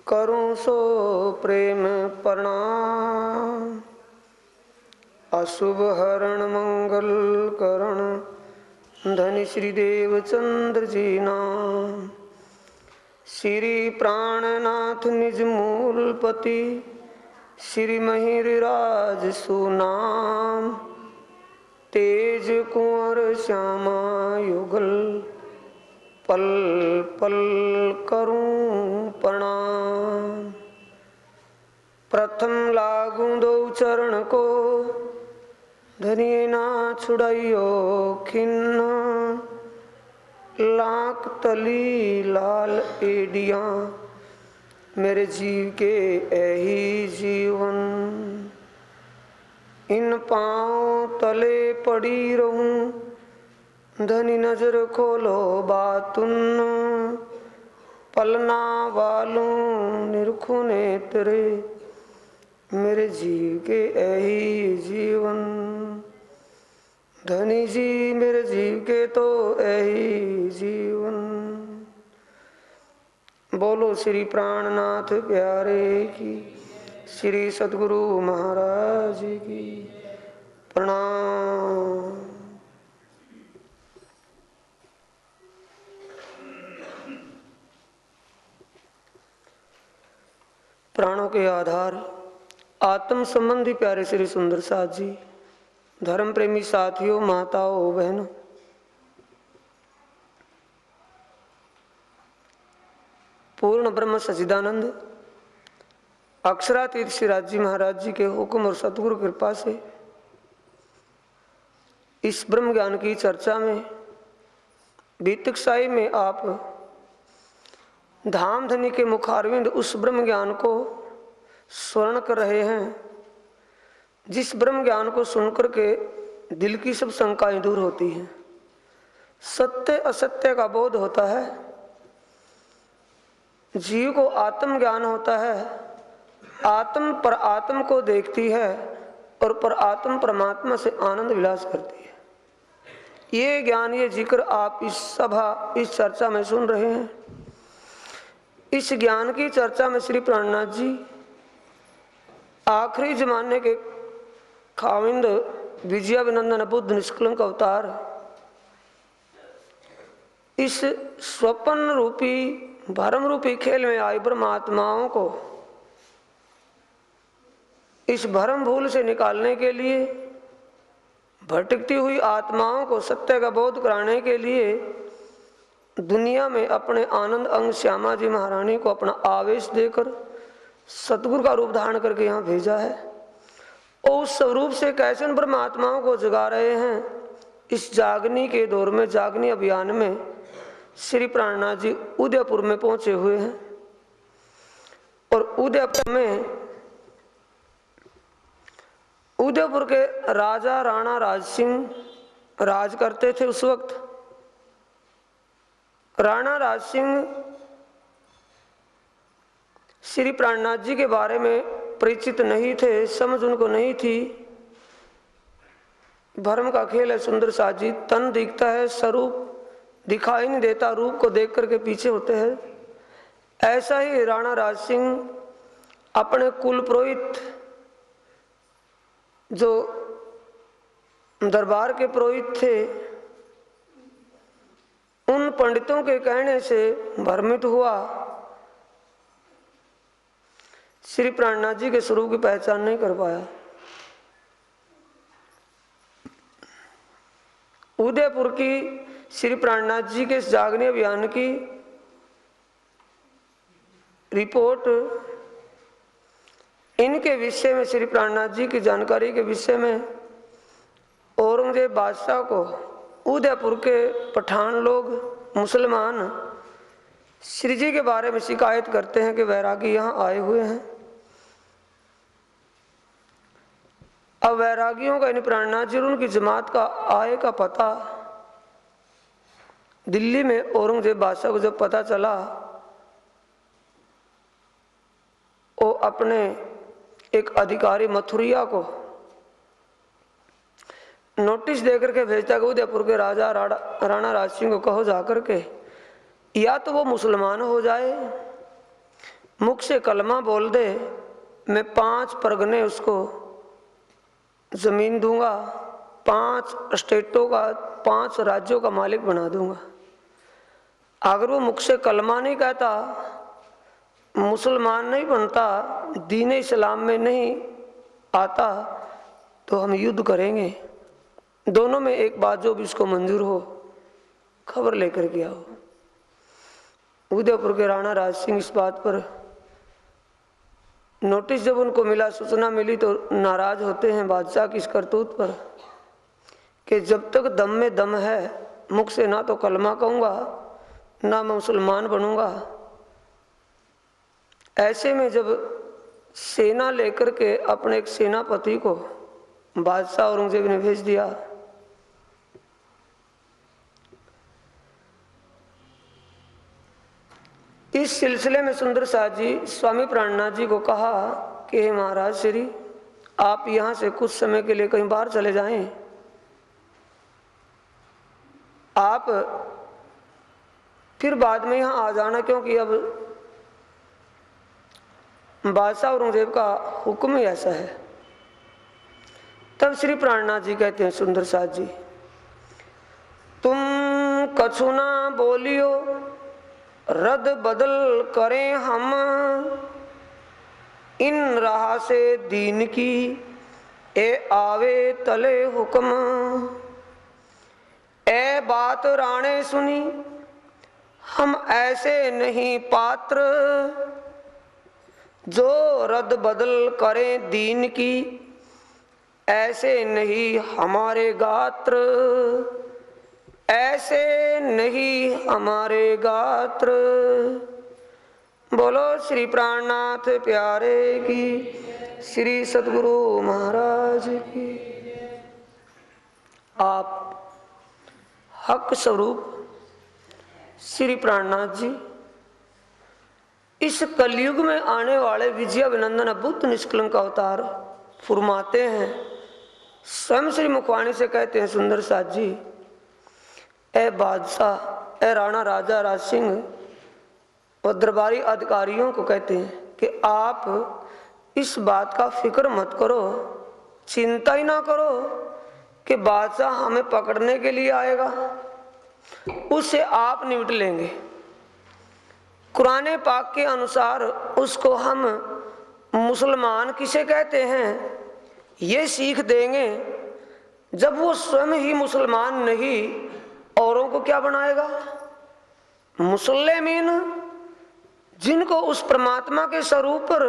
करूं सो प्रेम प्रणाम। अशुभ हरण मंगल करण धनि श्री देव चंद्र जी नाम। श्री प्राणनाथ निज मूलपति श्री महिर राज सुनाम। तेज कुंवर श्यामा युगल पल पल करूं प्रणाम। प्रथम लागू दो चरण को धनिए ना छुड़ाइयो खिन्न। लाख तली लाल एडिया मेरे जीव के ऐही जीवन। इन पाँव तले पड़ी रहूं धनी नजर खोलो बातुन। पलना वालों निरखो नेत्रे मेरे जीव के ऐही जीवन। धनी जी मेरे जीव के तो ऐही जीवन। बोलो श्री प्राणनाथ प्यारे की, श्री सद्गुरु महाराज की प्रणाम। प्राणों के आधार आत्म संबंधी प्यारे श्री सुंदर साथ जी, धर्म प्रेमी साथियों, माताओं, बहनों, पूर्ण ब्रह्म सच्चिदानंद अक्षरातीत श्री राज जी महाराज जी के हुक्म और सतगुरु कृपा से इस ब्रह्म ज्ञान की चर्चा में बीतकसाई में आप धाम धनी के मुखारविंद उस ब्रह्म ज्ञान को स्मरण कर रहे हैं, जिस ब्रह्म ज्ञान को सुनकर के दिल की सब शंकाएं दूर होती हैं, सत्य असत्य का बोध होता है, जीव को आत्म ज्ञान होता है, आत्म पर आत्म को देखती है और पर आत्म परमात्मा से आनंद विलास करती है। ये ज्ञान, ये जिक्र आप इस सभा, इस चर्चा में सुन रहे हैं। इस ज्ञान की चर्चा में श्री प्राणनाथ जी आखिरी जमाने के खाविंद विजयाभिनंदन बुद्ध निष्कलंक अवतार इस स्वप्न रूपी भरम रूपी खेल में आई ब्रह्मात्माओं को इस भरम भूल से निकालने के लिए, भटकती हुई आत्माओं को सत्य का बोध कराने के लिए दुनिया में अपने आनंद अंग श्यामा जी महारानी को अपना आवेश देकर सतगुरु का रूप धारण करके यहाँ भेजा है। और उस स्वरूप से कैसे उन ब्रह्मात्माओं को जगा रहे हैं। इस जागनी के दौर में, जागनी अभियान में श्री प्राणनाथ जी उदयपुर में पहुंचे हुए हैं। और उदयपुर के राजा राणा राज सिंह राज करते थे उस वक्त। राणा राज सिंह श्री प्राणनाथ जी के बारे में परिचित नहीं थे, समझ उनको नहीं थी। भरम का खेल है सुंदर साथ जी, तन दिखता है, स्वरूप दिखाई नहीं देता, रूप को देख करके पीछे होते हैं। ऐसा ही राणा राज सिंह अपने कुल पुरोहित, जो दरबार के पुरोहित थे, उन पंडितों के कहने से भ्रमित हुआ, श्री प्राणनाथ जी के स्वरूप की पहचान नहीं कर पाया। उदयपुर की श्री प्राणनाथ जी के जागने अभियान की रिपोर्ट इनके विषय में, श्री प्राणनाथ जी की जानकारी के विषय में औरंगजेब बादशाह को उदयपुर के पठान लोग, मुसलमान श्री जी के बारे में शिकायत करते हैं कि वैरागी यहाँ आए हुए हैं। अब वैरागियों का, इन प्राणनाथ जी उनकी जमात का आय का पता दिल्ली में औरंगजेब बादशाह को जब पता चला, वो अपने एक अधिकारी मथुरिया को नोटिस देकर के भेजता कि उदयपुर के राजा राणा राज सिंह को कहो जाकर के या तो वो मुसलमान हो जाए, मुख से कलमा बोल दे, मैं 5 परगने उसको ज़मीन दूंगा, 5 स्टेटों का, 5 राज्यों का मालिक बना दूंगा। अगर वो मुख से कलमा नहीं कहता, मुसलमान नहीं बनता, दीन इस्लाम में नहीं आता, तो हम युद्ध करेंगे। दोनों में एक बात जो भी इसको मंजूर हो, खबर लेकर के आओ। उदयपुर के राणा राज सिंह इस बात पर नोटिस जब उनको मिला, सूचना मिली, तो नाराज होते हैं बादशाह की इस करतूत पर कि जब तक दम में दम है, मुख से ना तो कलमा कहूँगा, ना मैं मुसलमान बनूंगा। ऐसे में जब सेना लेकर के अपने एक सेनापति को बादशाह औरंगजेब ने भेज दिया, इस सिलसिले में सुंदर साथ जी स्वामी प्राणनाथ जी को कहा कि हे महाराज श्री, आप यहाँ से कुछ समय के लिए कहीं बाहर चले जाएं, आप फिर बाद में यहाँ आ जाना, क्योंकि अब बादशाह औरंगजेब का हुक्म ही ऐसा है। तब श्री प्राणनाथ जी कहते हैं, सुंदर साथ जी, तुम कछु ना बोलियो, रद बदल करें हम, इन राह से दीन की ए आवे तले हुक्म। ए बात राणे सुनी, हम ऐसे नहीं पात्र, जो रद बदल करें दीन की, ऐसे नहीं हमारे गात्र, ऐसे नहीं हमारे गात्र। बोलो श्री प्राणनाथ प्यारे की, श्री सद्गुरु महाराज की। आप हक स्वरूप श्री प्राणनाथ जी इस कलयुग में आने वाले विजयाभिनंदन बुद्ध निष्कलंक अवतार फुरमाते हैं। स्वयं श्री मुखवाणी से कहते हैं, सुंदर साथ जी, ए बादशाह, ए राणा राजा राज सिंह और दरबारी अधिकारियों को कहते हैं कि आप इस बात का फिक्र मत करो, चिंता ही ना करो कि बादशाह हमें पकड़ने के लिए आएगा, उससे आप निपट लेंगे। कुरान पाक के अनुसार उसको हम मुसलमान किसे कहते हैं ये सीख देंगे। जब वो स्वयं ही मुसलमान नहीं, औरों को क्या बनाएगा? मुसल्लिमीन, जिनको उस परमात्मा के स्वरूप पर,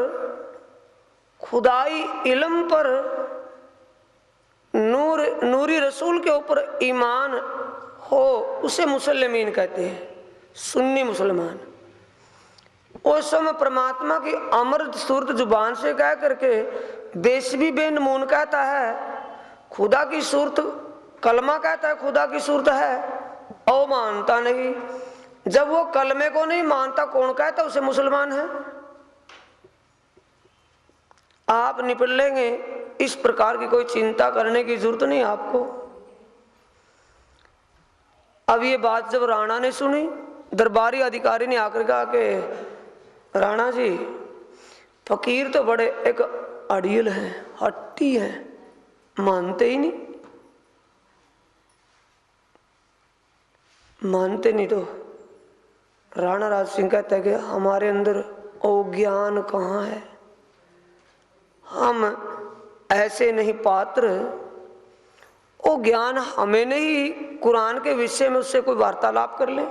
खुदाई इल्म पर, नूरी रसूल के ऊपर ईमान हो, उसे मुसल्लिमीन कहते हैं, सुन्नी मुसलमान। उस समय परमात्मा की अमृत सूरत जुबान से कह करके बेसबी बेनमून कहता है, खुदा की सूरत, कलमा कहता है खुदा की सूरत है, और मानता नहीं। जब वो कलमे को नहीं मानता, कौन कहता उसे मुसलमान है? आप निपट लेंगे, इस प्रकार की कोई चिंता करने की जरूरत नहीं आपको। अब ये बात जब राणा ने सुनी, दरबारी अधिकारी ने आकर कहा कि राणा जी, फकीर तो बड़े एक अड़ियल है, हट्टी है, मानते ही नहीं। मानते नहीं तो राणा राज सिंह कहता है कि हमारे अंदर अज्ञान कहाँ है, हम ऐसे नहीं पात्र। वो ज्ञान हमें नहीं, कुरान के विषय में उससे कोई वार्तालाप कर ले,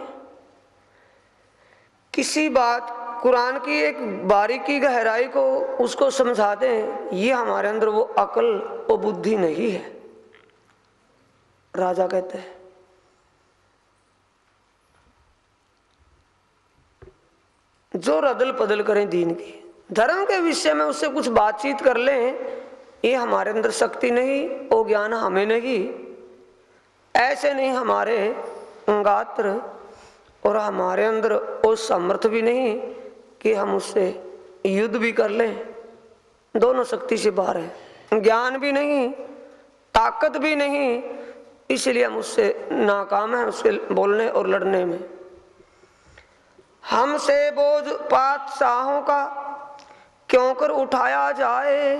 किसी बात कुरान की एक बारीकी गहराई को उसको समझा दें, ये हमारे अंदर वो अकल, वो बुद्धि नहीं है। राजा कहते हैं जो रदल पदल करें दीन की, धर्म के विषय में उससे कुछ बातचीत कर लें, ये हमारे अंदर शक्ति नहीं, वो ज्ञान हमें नहीं, ऐसे नहीं हमारे गात्र, और हमारे अंदर वो सामर्थ्य भी नहीं कि हम उससे युद्ध भी कर लें। दोनों शक्ति से बाहर है, ज्ञान भी नहीं, ताकत भी नहीं, इसलिए हम उससे नाकाम हैं, उससे बोलने और लड़ने में। हमसे बोझ पातशाहों का क्यों कर उठाया जाए,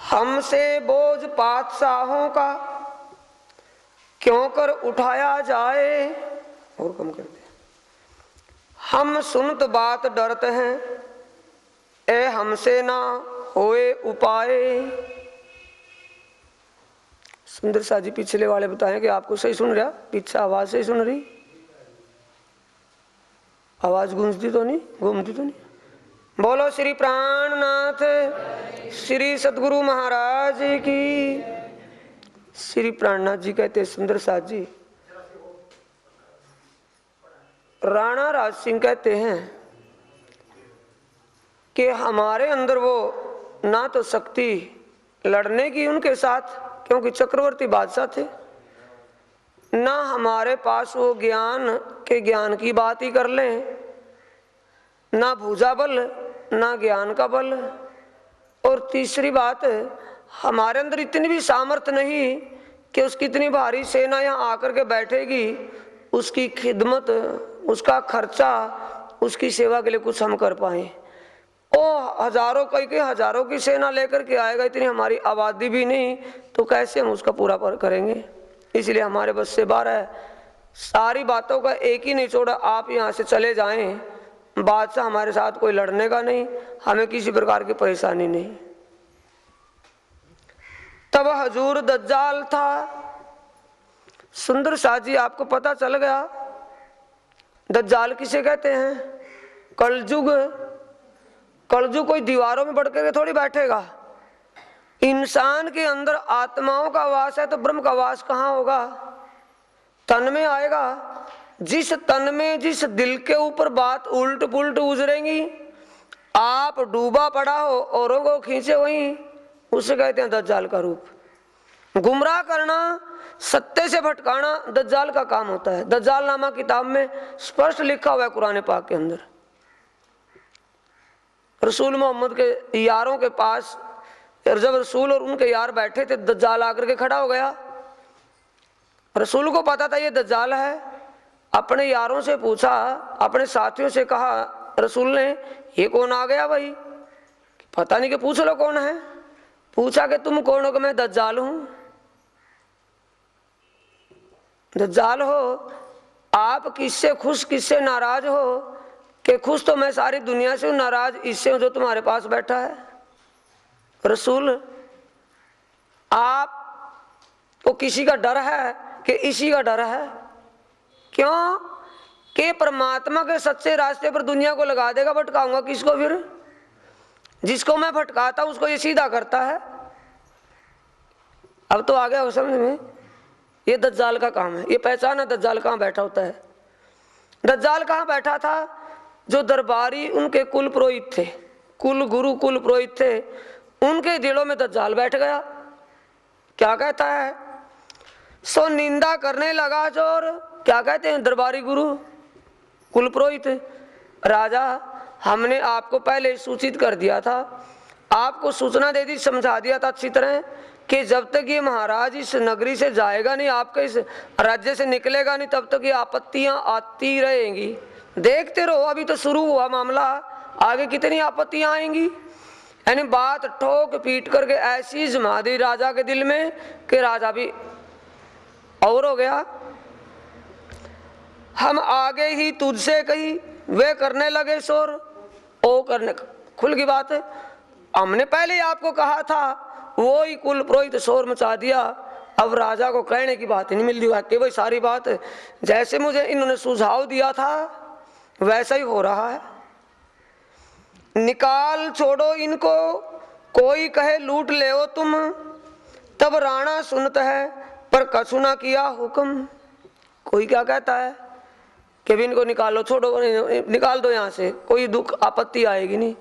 हमसे बोझ पातशाहों का क्यों कर उठाया जाए। और कम कर दे। हम सुनत बात डरते हैं, ए हमसे ना होए उपाय। सुंदर सा जी पिछले वाले बताएं कि आपको सही सुन रहा, पीछे आवाज सही सुन रही, आवाज गूंजती तो नहीं, घूमती तो नहीं। बोलो श्री प्राणनाथ श्री सतगुरु महाराज की। श्री प्राणनाथ जी कहते सुंदर साथ जी, राणा राज सिंह कहते हैं कि हमारे अंदर वो ना तो शक्ति लड़ने की उनके साथ, क्योंकि चक्रवर्ती बादशाह थे, ना हमारे पास वो ज्ञान की बात ही कर लें, ना भुजा बल ना ज्ञान का बल। और तीसरी बात, हमारे अंदर इतनी भी सामर्थ्य नहीं कि उसकी इतनी भारी सेना यहाँ आकर के बैठेगी, उसकी खिदमत, उसका खर्चा, उसकी सेवा के लिए कुछ हम कर पाए। ओ हजारों हजारों की सेना लेकर के आएगा, इतनी हमारी आबादी भी नहीं, तो कैसे हम उसका पूरा करेंगे। इसलिए हमारे बस से बाहर है। सारी बातों का एक ही निचोड़, आप यहाँ से चले जाएं, बादशाह हमारे साथ कोई लड़ने का नहीं, हमें किसी प्रकार की परेशानी नहीं। तब हजूर दज्जाल था। सुंदर शाह जी आपको पता चल गया दज्जाल किसे कहते हैं? कलयुग। कलयुग कोई दीवारों में बढ़ के थोड़ी बैठेगा। इंसान के अंदर आत्माओं का वास है, तो ब्रह्म का वास कहाँ होगा? तन में आएगा। जिस तन में, जिस दिल के ऊपर बात उल्ट पुल्ट उजरेंगी, आप डूबा पड़ा हो औरों को खींचे वहीं, उसे कहते हैं दज्जाल का रूप। गुमराह करना, सत्य से भटकाना दज्जाल का काम होता है। दज्जाल नामा किताब में स्पष्ट लिखा हुआ है कुरान पाक के अंदर। रसूल मोहम्मद के यारों के पास जब रसूल और उनके यार बैठे थे, दज्जाल आकर के खड़ा हो गया। रसूल को पता था ये दज्जाल है। अपने यारों से पूछा, अपने साथियों से कहा, रसूल ने, ये कौन आ गया भाई? पता नहीं, कि पूछ लो कौन है। पूछा कि तुम कौन हो? कि मैं दज्जाल हूं। दज्जाल हो आप, किससे खुश किससे नाराज हो? कि खुश तो मैं सारी दुनिया से हूं, नाराज इससे हूं जो तुम्हारे पास बैठा है। रसूल, आप को किसी का डर है कि इसी का डर है? क्यों? कि परमात्मा के सच्चे रास्ते पर दुनिया को लगा देगा, भटकाऊंगा किसको? फिर जिसको मैं भटकाता हूं उसको ये सीधा करता है। अब तो आ गया हो समझ में, ये दज्जाल का काम है। ये पहचाना दज्जाल कहाँ बैठा होता है। दज्जाल कहाँ बैठा था? जो दरबारी उनके कुल पुरोहित थे, कुल गुरु कुल पुरोहित थे, उनके दिलों में दज्जाल बैठ गया। क्या कहता है? सो निंदा करने लगा जोर। क्या कहते हैं दरबारी गुरु कुल पुरोहित? राजा, हमने आपको पहले सूचित कर दिया था, आपको सूचना दे दी, समझा दिया था अच्छी तरह कि जब तक ये महाराज इस नगरी से जाएगा नहीं, आपके इस राज्य से निकलेगा नहीं, तब तक ये आपत्तियां आती रहेंगी। देखते रहो, अभी तो शुरू हुआ मामला, आगे कितनी आपत्तियां आएंगी। यानी बात ठोक पीट करके ऐसी जमा दी राजा के दिल में कि राजा भी और हो गया। हम आगे ही तुझसे कही, वे करने लगे शोर। ओ करने खुल की बात है, हमने पहले ही आपको कहा था, वो ही कुल पुरोहित शोर मचा दिया। अब राजा को कहने की बात ही नहीं मिल रही है कि वही सारी बात जैसे मुझे इन्होंने सुझाव दिया था वैसा ही हो रहा है। निकाल छोड़ो इनको, कोई कहे लूट ले हो तुम, तब राणा सुनता है पर कछु ना किया हुक्म। कोई क्या कहता है कि भी इनको निकालो, छोड़ो, निकाल दो यहाँ से, कोई दुख आपत्ति आएगी नहीं,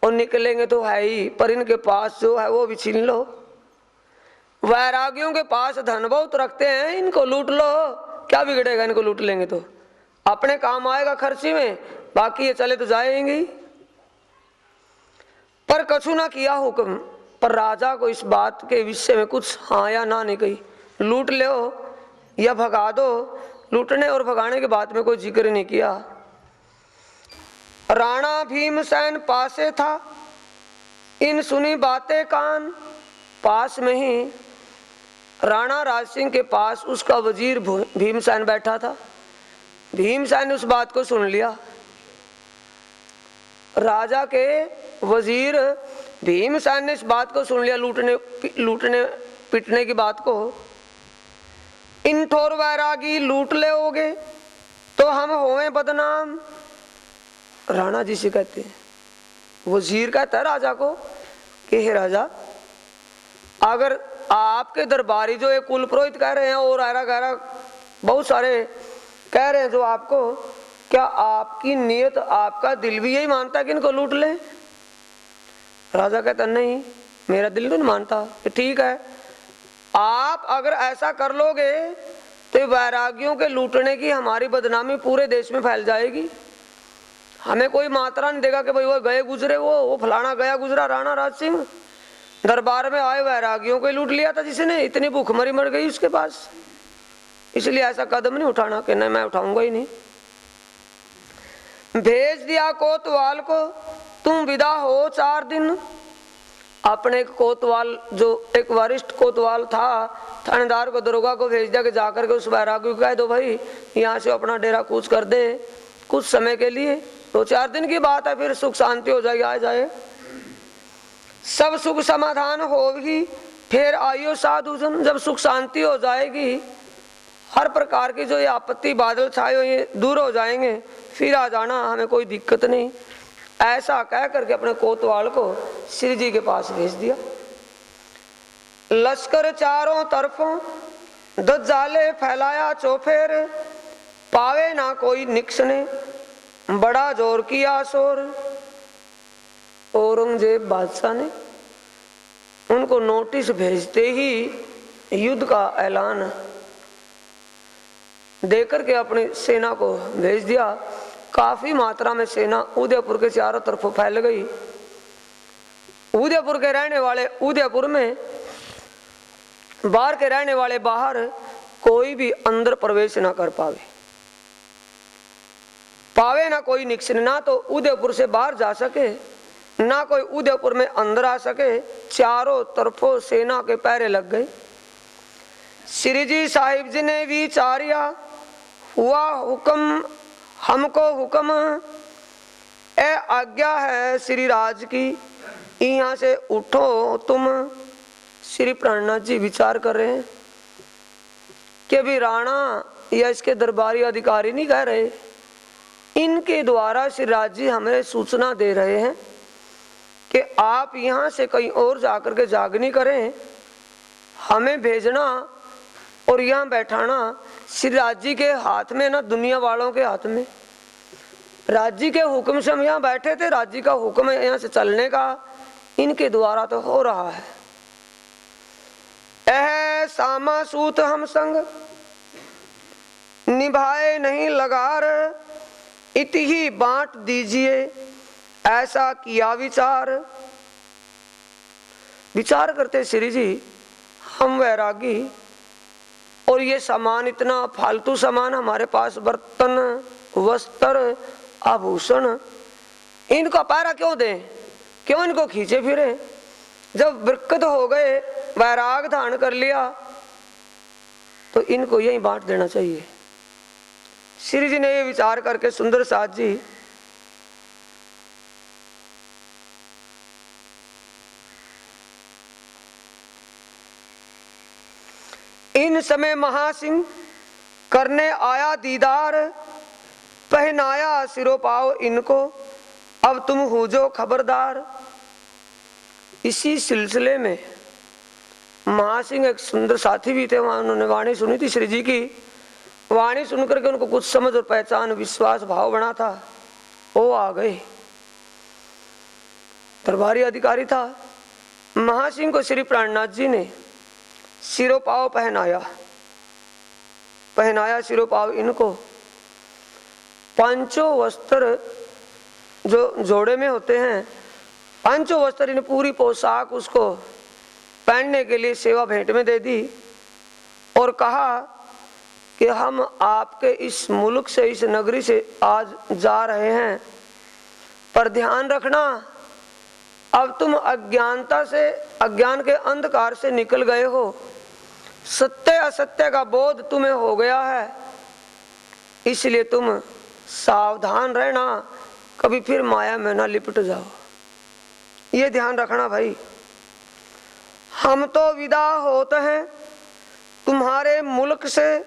और निकलेंगे तो है ही, पर इनके पास जो है वो भी छीन लो। वैरागियों के पास धन बहुत रखते हैं, इनको लूट लो, क्या बिगड़ेगा? इनको लूट लेंगे तो अपने काम आएगा खर्ची में, बाकी ये चले तो जाएंगे। पर कछु ना किया हुक्म। पर राजा को इस बात के विषय में कुछ हाँ या ना नहीं कही। लूट लो या भगा दो, लूटने और भगाने की बात में कोई जिक्र नहीं किया। राणा भीमसेन पासे था, इन सुनी बातें कान। पास में ही राणा राज सिंह के पास उसका वजीर भीमसेन बैठा था। भीमसेन ने उस बात को सुन लिया। राजा के वजीर भीमसेन ने इस बात को सुन लिया, लूटने पिटने की बात को। इन ठोर वैरागी लूट ले होगे तो हम होए बदनाम। राणा जी से कहते हैं, वजीर कहता है राजा को कि हे राजा, अगर आपके दरबारी जो एक कुल पुरोहित कह रहे हैं और आयरा गहरा बहुत सारे कह रहे हैं जो आपको, क्या आपकी नीयत, आपका दिल भी यही मानता है कि इनको लूट ले? राजा कहता नहीं, मेरा दिल नहीं मानता। ठीक है, आप अगर ऐसा कर लोगे तो वैरागियों के लूटने की हमारी बदनामी पूरे देश में फैल जाएगी। हमें कोई मात्रा नहीं देगा कि भाई वो गए गुजरे, वो फलाना गया गुजरा राणा राज सिंह दरबार में आए वैरागियों को लूट लिया था जिसने, इतनी भूखमरी मर गई उसके पास। इसलिए ऐसा कदम नहीं उठाना कि नहीं, मैं उठाऊंगा ही नहीं। भेज दिया कोतवाल को, तुम विदा हो 4 दिन। अपने एक कोतवाल, जो एक वरिष्ठ कोतवाल था, थानेदार को, दरोगा को भेज दिया कि जाकर के उस वैरागी को कह दो भाई यहाँ से अपना डेरा कूच कर दे कुछ समय के लिए। 2-4 दिन की बात है, फिर सुख शांति हो जाएगी, आ जाए। सब सुख समाधान होगी, फिर आइयो साधु जन। जब सुख शांति हो जाएगी, हर प्रकार की जो ये आपत्ति बादल छाए ये दूर हो जाएंगे, फिर आ जाना, हमें कोई दिक्कत नहीं। ऐसा कह करके अपने कोतवाल को श्री जी के पास भेज दिया। लश्कर चारों तरफों दज्जाले फैलाया चौफेर, पावे ना कोई निक्ष ने बड़ा जोर किया शोर। औरंगजेब बादशाह ने उनको नोटिस भेजते ही युद्ध का ऐलान देकर के अपनी सेना को भेज दिया। काफी मात्रा में सेना उदयपुर के चारों तरफ फैल गई। उदयपुर के रहने वाले उदयपुर में, बाहर के रहने वाले बाहर, कोई भी अंदर प्रवेश ना कर पावे ना कोई निकसन, ना तो उदयपुर से बाहर जा सके, ना कोई उदयपुर में अंदर आ सके। चारों तरफों सेना के पहरे लग गए। श्री जी साहिब जी ने विचारिया, हुआ हुक्म हमको हुक्म, ए आज्ञा है श्री राज की, यहाँ से उठो तुम। श्री प्राणनाथ जी विचार कर रहे हैं कि भी राणा या इसके दरबारी अधिकारी नहीं कह रहे, इनके द्वारा श्री राज जी हमें सूचना दे रहे हैं कि आप यहाँ से कहीं और जाकर के जागनी करें, हमें भेजना और यहाँ बैठाना श्री राज जी के हाथ में, ना दुनिया वालों के हाथ में। राज जी के हुक्म से हम यहाँ बैठे थे, राज जी का हुक्म है यहाँ से चलने का, इनके द्वारा तो हो रहा है। एह सामा सूत हम संग निभाए नहीं लगार, इतही बांट दीजिए ऐसा किया विचार। विचार करते श्री जी, हम वैरागी और ये सामान इतना फालतू सामान हमारे पास, बर्तन वस्त्र आभूषण, इनका पैरा क्यों दें, क्यों इनको खींचे फिरे। जब बरकत हो गए, वैराग धारण कर लिया, तो इनको यही बांट देना चाहिए। श्री जी ने ये विचार करके सुंदर साथ जी इन समय महासिंह करने आया दीदार, पहनाया सिरोपाव इनको, अब तुम हो जो खबरदार। इसी सिलसिले में महासिंह एक सुंदर साथी भी थे, वहां उन्होंने वाणी सुनी थी श्री जी की। वाणी सुनकर के उनको कुछ समझ और पहचान विश्वास भाव बना था, वो आ गए। दरबारी अधिकारी था। महासिंह को श्री प्राणनाथ जी ने सिरोपाव पहनाया सिरोपाव इनको। पांचों वस्त्र जो जोड़े में होते हैं, पांचों वस्त्र, इन पूरी पोशाक उसको पहनने के लिए सेवा भेंट में दे दी और कहा कि हम आपके इस मुल्क से, इस नगरी से आज जा रहे हैं, पर ध्यान रखना अब तुम अज्ञानता से, अज्ञान के अंधकार से निकल गए हो, सत्य असत्य का बोध तुम्हें हो गया है, इसलिए तुम सावधान रहना, कभी फिर माया में ना लिपट जाओ। ये ध्यान रखना भाई। हम तो विदा होते हैं तुम्हारे मुल्क से,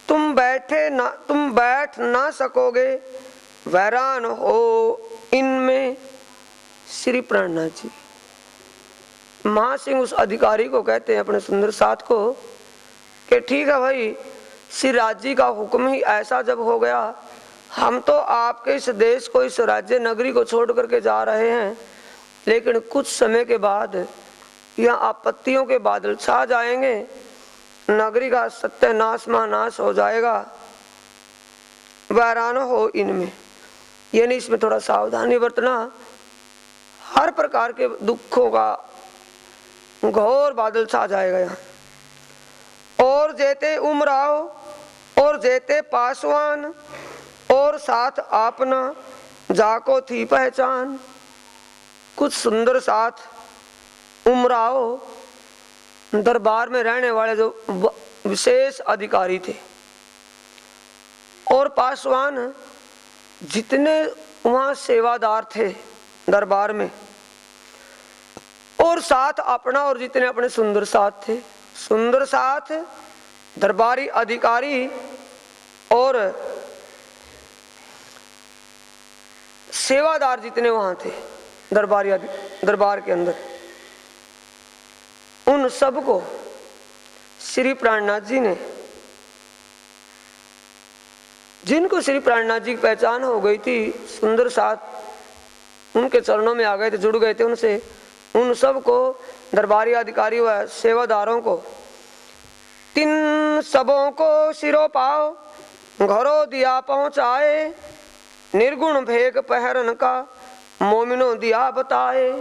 तुम बैठ ना सकोगे, वैरान हो इनमें। श्री प्राणनाथ जी महासिंह उस अधिकारी को कहते हैं, अपने सुंदर साथ को, कि ठीक है भाई, श्री राज जी का हुक्म ही ऐसा जब हो गया, हम तो आपके इस देश को, इस राज्य नगरी को छोड़ करके जा रहे हैं, लेकिन कुछ समय के बाद यहाँ आपत्तियों के बादल छा जाएंगे, नगरी का सत्यानाश महानाश हो जाएगा, वैरान हो इनमें। यानी इसमें थोड़ा सावधानी बरतना, हर प्रकार के दुखों का घोर बादल छा जाएगा यहाँ। और जेते उमराव और जेते पासवान, और साथ आपना जाको थी पहचान। कुछ सुंदर साथ उमराव दरबार में रहने वाले जो विशेष अधिकारी थे, और पासवान जितने वहां सेवादार थे दरबार में, और साथ अपना, और जितने अपने सुंदर साथ थे, सुंदर साथ दरबारी अधिकारी और सेवादार जितने वहां थे दरबार के अंदर, उन सबको श्री प्राणनाथ जी ने, जिनको श्री प्राणनाथ जी की पहचान हो गई थी, सुंदर साथ उनके चरणों में आ गए थे, जुड़ गए थे उनसे, उन सबको, दरबारी अधिकारी व सेवादारों को, तिन सबों को सिरो पाओ घरों दिया पहुंचाए, निर्गुण भेग पहरन का मोमिनो दिया बताए।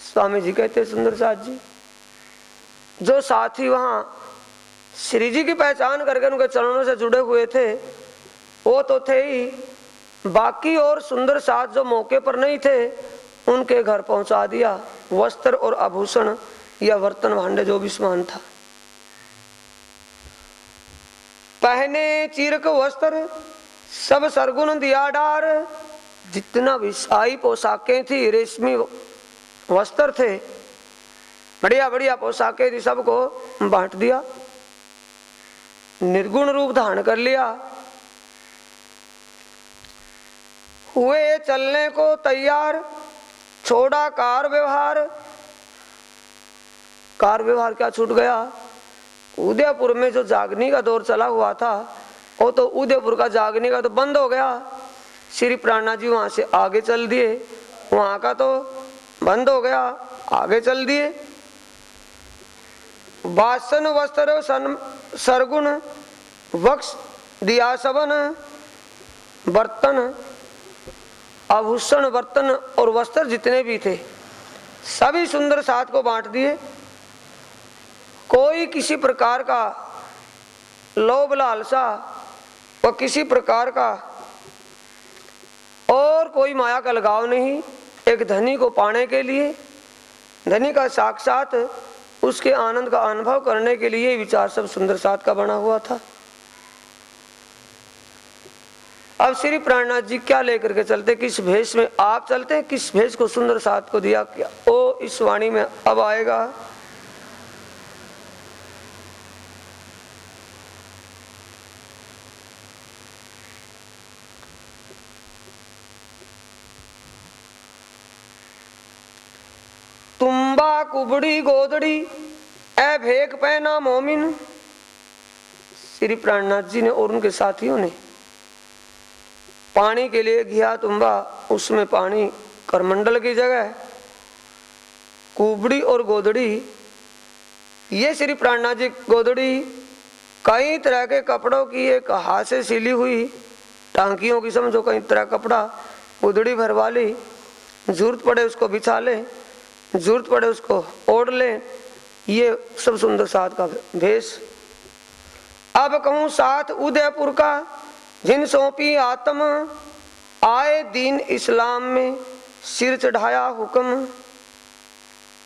स्वामी जी कहते सुंदर साथ जी, जो साथी वहां श्री जी की पहचान करके उनके चरणों से जुड़े हुए थे, वो तो थे ही, बाकी और सुंदर साथ जो मौके पर नहीं थे, उनके घर पहुंचा दिया वस्त्र और आभूषण या बर्तन भांडे जो भी सामान था। पहने चीरक वस्त्र सब सरगुन दिया डार, जितना भी शाही पोशाकें थी, रेशमी वस्त्र थे, बढ़िया बढ़िया पोशाकें थी, सबको बांट दिया, निर्गुण रूप धारण कर लिया। हुए चलने को तैयार, छोड़ा कार व्यवहार। कार व्यवहार क्या छूट गया? उदयपुर में जो जागनी का दौर चला हुआ था, वो तो उदयपुर का जागनी का तो बंद हो गया। श्री प्राणनाथ जी वहां से आगे चल दिए, वहां का तो बंद हो गया, आगे चल दिए। बासन वस्त्र सरगुण वक्ष दिया सबन, बर्तन आभूषण बर्तन और वस्त्र जितने भी थे सभी सुंदर साथ को बांट दिए। कोई किसी प्रकार का लोभ लालसा व किसी प्रकार का और कोई माया का लगाव नहीं। एक धनी को पाने के लिए, धनी का साक्षात उसके आनंद का अनुभव करने के लिए विचार सब सुंदर साथ का बना हुआ था। अब श्री प्राणनाथ जी क्या लेकर के चलते, किस भेष में आप चलते, किस भेष को सुंदर साथ को दिया, क्या ओ इस वाणी में अब आएगा। तुम्बा कुबड़ी गोदड़ी ए भेक पहना मोमिन। श्री प्राणनाथ जी ने और उनके साथियों ने पानी के लिए घिया तुम्बा, उसमें पानी करमंडल की जगह, कुबड़ी और गोदड़ी, ये श्री प्राणनाथ जी गोदड़ी कई तरह के कपड़ों की एक हाथ से सिली हुई टांकियों की, समझो कई तरह कपड़ा गोदड़ी भरवा ली, जरूरत पड़े उसको बिछा ले, जरूरत पड़े उसको ओढ़ ले, ये सब सुंदर साथ का भेष। अब कहूँ साथ उदयपुर का, जिन सौंपी आत्म, आए दीन इस्लाम में सिर चढ़ाया हुक्म।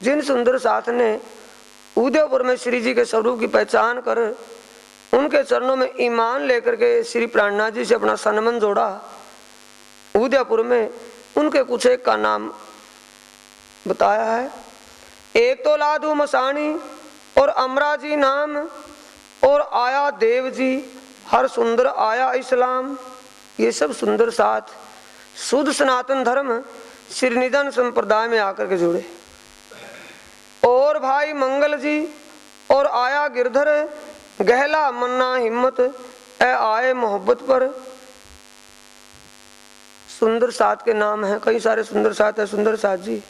जिन सुंदर साथ ने उदयपुर में श्री जी के स्वरूप की पहचान कर उनके चरणों में ईमान लेकर के श्री प्राणनाथ जी से अपना संबंध जोड़ा, उदयपुर में उनके कुछ एक का नाम बताया है। एक तो लादू मसानी और अमरा जी नाम, और आया देव जी हर सुंदर आया इस्लाम। ये सब सुंदर साथ शुद्ध सनातन धर्म श्रीनिधन संप्रदाय में आकर के जुड़े। और भाई मंगल जी और आया गिरधर, गहला मन्ना हिम्मत ए आए मोहब्बत पर। सुंदर साथ के नाम हैं, कई सारे सुंदर साथ है। सुंदर साथ जी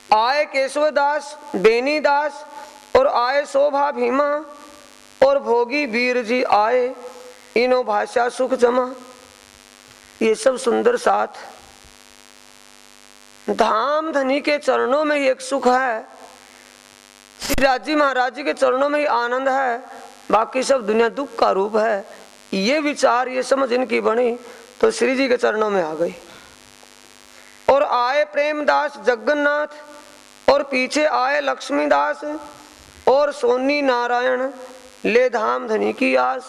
आए केशवदास बेनीदास, और आए शोभा भीमा, और भोगी वीर जी आए इनो भाषा सुख जमा। ये सब सुंदर साथ धाम धनी के चरणों में ही एक सुख है, श्री राजी महाराज जी के चरणों में ही आनंद है, बाकी सब दुनिया दुख का रूप है। ये विचार ये समझ इनकी बनी तो श्री जी के चरणों में आ गई। और आए प्रेमदास जगन्नाथ, और पीछे आए लक्ष्मीदास, और सोनी नारायण ले धाम धनी की आस।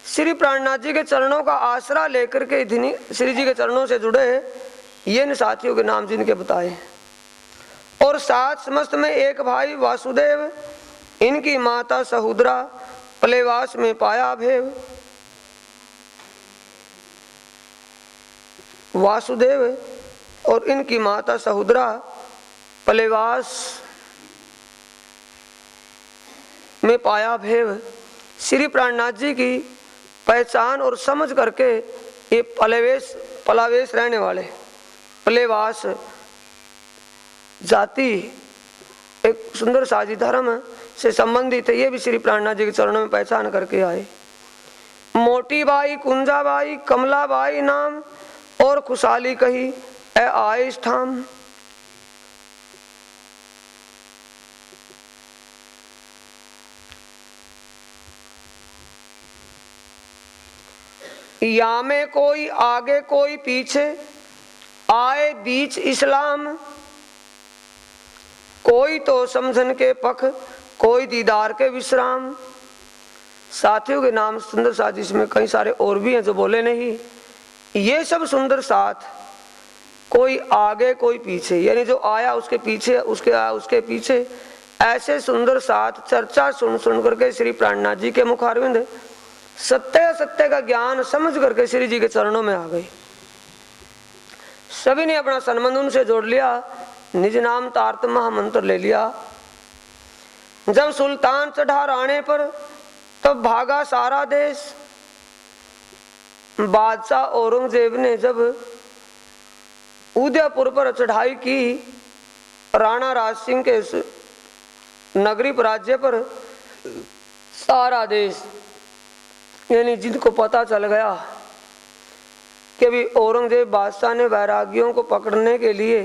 श्री प्राणनाथ जी के चरणों का आसरा लेकर के धनी श्री जी के चरणों से जुड़े ये इन साथियों के नाम जिनके बताए। और साथ समस्त में एक भाई वासुदेव, इनकी माता सहुद्रा प्लेवास में पाया भेव। वासुदेव और इनकी माता सहुद्रा प्लेवास में पाया भेव। श्री प्राणनाथ जी की पहचान और समझ करके ये पलावेश रहने वाले प्लेवास जाति एक सुंदर साजी धर्म से संबंधित है, ये भी श्री प्राणनाथ जी के चरणों में पहचान करके आए। मोटी बाई कुंजाबाई कमलाबाई नाम, और खुशहाली कही ए आए ठाम। या में कोई आगे कोई पीछे, आए बीच इस्लाम। कोई तो समझन के पख, कोई दीदार के विश्राम। साथियों के नाम सुंदर साथ, जिसमें कई सारे और भी हैं जो बोले नहीं। ये सब सुंदर साथ कोई आगे कोई पीछे, यानी जो आया उसके पीछे, उसके आया उसके पीछे, ऐसे सुंदर साथ चर्चा सुन सुन करके श्री प्राणनाथ जी के मुखारविंद सत्य सत्य का ज्ञान समझ करके श्री जी के चरणों में आ गई। सभी ने अपना संबंध उनसे जोड़ लिया, निज नाम तारत महामंत्र ले लिया। जब सुल्तान चढ़ा राणे पर तब भागा सारा देश। बादशाह औरंगजेब ने जब उदयपुर पर चढ़ाई की, राणा राज सिंह के नगरी पर राज्य पर, सारा देश यानी जिनको पता चल गया कि भी औरंगजेब बादशाह ने वैरागियों को पकड़ने के लिए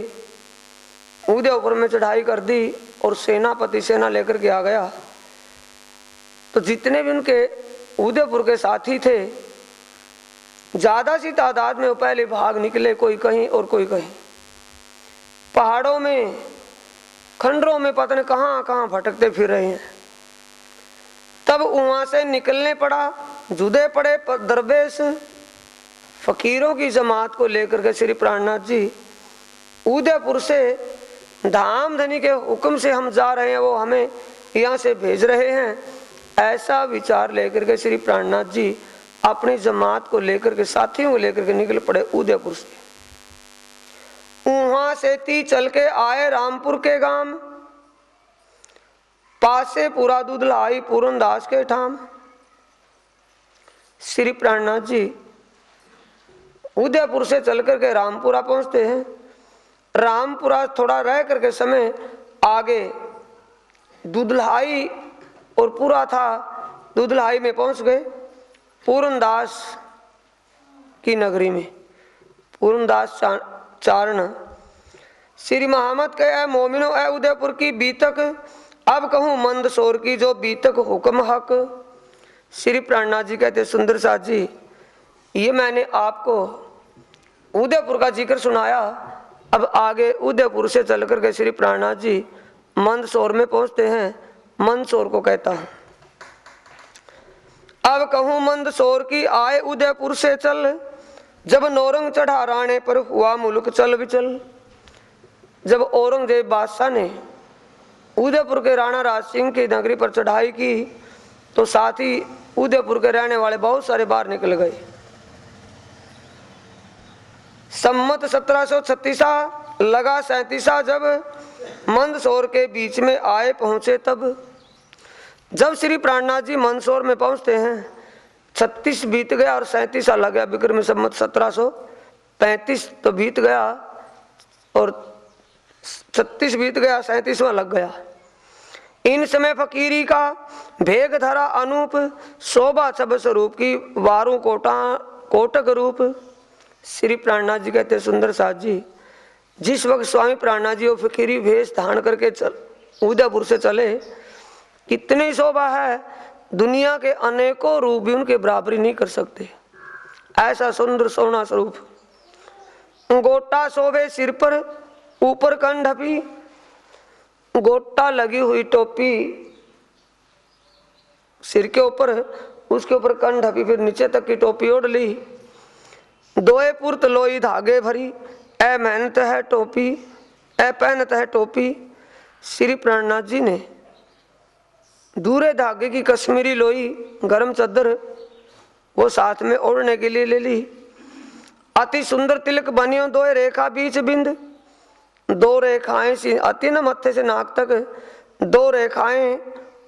उदयपुर में चढ़ाई कर दी और सेनापति सेना लेकर के आ गया, तो जितने भी उनके उदयपुर के साथी थे ज्यादा सी तादाद में वो पहले भाग निकले, कोई कहीं और कोई कहीं। पहाड़ों में खंडरों में पता नहीं कहाँ कहाँ भटकते फिर रहे हैं। तब वहां से निकलने पड़ा, जुदे पड़े दरवेश फकीरों की जमात को लेकर के श्री प्राणनाथ जी उदयपुर से धाम धनी के हुक्म से हम जा रहे हैं, वो हमें यहाँ से भेज रहे हैं, ऐसा विचार लेकर के श्री प्राणनाथ जी अपनी जमात को लेकर के साथियों को लेकर के निकल पड़े उदयपुर से। वहां से ती चल के आए रामपुर के गांव, पासे पूरा दूध लाई पूरन दास के ठाम। श्री प्राणनाथ जी उदयपुर से चल करके रामपुरा पहुंचते हैं। रामपुरा थोड़ा रह करके समय आगे दुधलाई और पूरा था, दुधलाई में पहुंच गए। पूरन दास की नगरी में। पूर्णदास चारण। श्री महामत के ए मोमिनो ए उदयपुर की बीतक, अब कहूँ मंदसौर की जो बीतक हुक्म हक। श्री प्राणनाथ जी कहते सुंदर साथ जी, ये मैंने आपको उदयपुर का जिक्र सुनाया, अब आगे उदयपुर से चल करके श्री प्राणनाथ जी मंदसौर में पहुंचते हैं। मंदसौर को कहता हूं, अब कहूँ मंदसौर की आए उदयपुर से चल, जब नौरंग चढ़ा राणे पर हुआ मुल्क चल विचल। जब औरंगजेब बादशाह ने उदयपुर के राणा राज सिंह की नगरी पर चढ़ाई की तो साथ ही उदयपुर के रहने वाले बहुत सारे बाहर निकल गए। सम्मत 1736 लगा 37 जब मंदसौर के बीच में आए पहुंचे तब। जब श्री प्राणनाथ जी मंदसौर में पहुंचते हैं 36 बीत गया और 37 साल लग गया। विक्रम सम्मत 1735 तो बीत गया और 36 बीत गया, 37वां लग गया। इन समय फकीरी का भेग धरा अनूप, शोभा सब स्वरूप की वारू कोटक रूप। श्री प्राणनाथ जी कहते सुंदर साथ जी, जिस वक्त स्वामी प्राणनाथ जी वो फकीरी भेष धारण करके उदयपुर से चले, कितनी शोभा है, दुनिया के अनेकों रूप भी उनके बराबरी नहीं कर सकते, ऐसा सुंदर सोना स्वरूप। गोटा शोभे सिर पर ऊपर कंढपी, गोटा लगी हुई टोपी सिर के ऊपर, उसके ऊपर कंढपी, फिर नीचे तक की टोपी ओढ़ ली। दोए पुरत लोई धागे भरी, ए मेहनत है टोपी, ए पहनत है टोपी। श्री प्राणनाथ जी ने दूरे धागे की कश्मीरी लोई गरम चादर वो साथ में ओढ़ने के लिए ले ली। अति सुंदर तिलक बनियो दोए रेखा बीच बिंद, दो रेखाएं सी अति न मत्थे से नाक तक 2 रेखाएं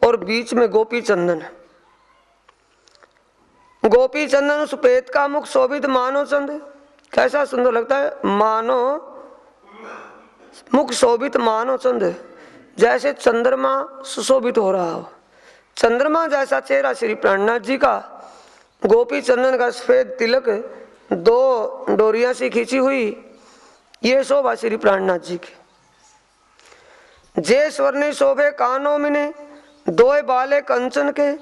और बीच में गोपी चंदन। गोपी चंदन सुपेत का मुख शोभित मानो चंद, कैसा सुंदर लगता है, मानो मुख शोभित मानो चंद, जैसे चंद्रमा सुशोभित हो रहा हो। चंद्रमा जैसा चेहरा श्री प्राणनाथ जी का, गोपी चंदन का सफेद तिलक, 2 डोरियां सी खींची हुई, ये शोभा श्री प्राणनाथ जी की। जे स्वर्ण शोभे कानों मिने, 2 बाले कंचन के।